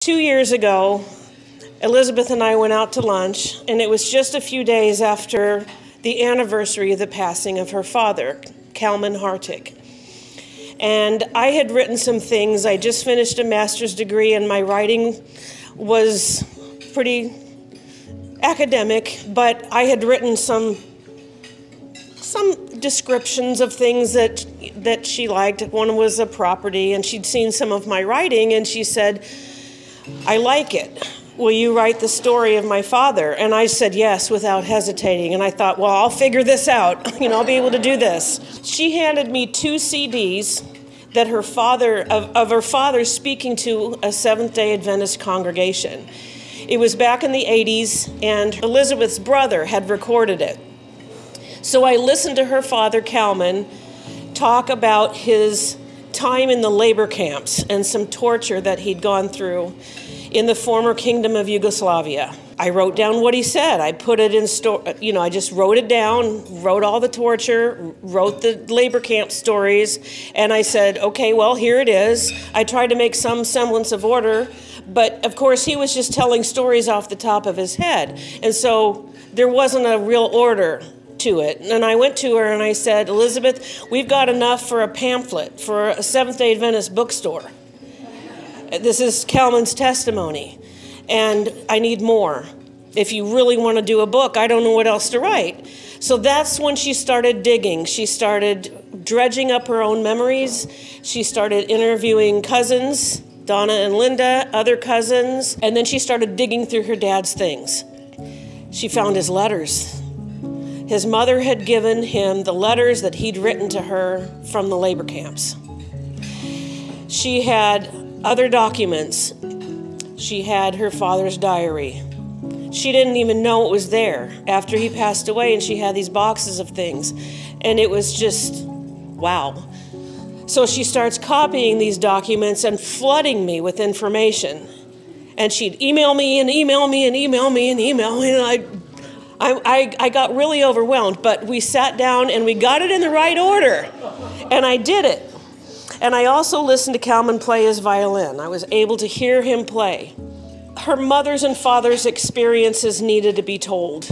2 years ago, Elizabeth and I went out to lunch, and it was just a few days after the anniversary of the passing of her father, Kalman Hartig. And I had written some things. I just finished a master's degree, and my writing was pretty academic, but I had written some descriptions of things that she liked. One was a property, and she'd seen some of my writing, and she said, "I like it. Will you write the story of my father?" And I said yes without hesitating. And I thought, well, I'll figure this out. I'll be able to do this. She handed me 2 CDs that her father speaking to a Seventh-day Adventist congregation. It was back in the 80s, and Elizabeth's brother had recorded it. So I listened to her father, Kalman, talk about his time in the labor camps and some torture that he'd gone through in the former kingdom of Yugoslavia. I wrote down what he said. I put it in I just wrote it down, wrote all the torture, wrote the labor camp stories, and I said, okay, well, here it is. I tried to make some semblance of order, but of course he was just telling stories off the top of his head. And so there wasn't a real order to it. And I went to her and I said, Elizabeth, we've got enough for a pamphlet for a Seventh-day Adventist bookstore. This is Kalman's testimony, and I need more. If you really want to do a book, I don't know what else to write. So that's when she started digging. She started dredging up her own memories. She started interviewing cousins, Donna and Linda, other cousins, and then she started digging through her dad's things. She found his letters. His mother had given him the letters that he'd written to her from the labor camps. She had other documents. She had her father's diary. She didn't even know it was there after he passed away, and she had these boxes of things. And it was just, wow. So she starts copying these documents and flooding me with information. And she'd email me and email me and email me and email me, and I got really overwhelmed, but we sat down and we got it in the right order, and I did it. And I also listened to Kalman play his violin. I was able to hear him play. Her mother's and father's experiences needed to be told.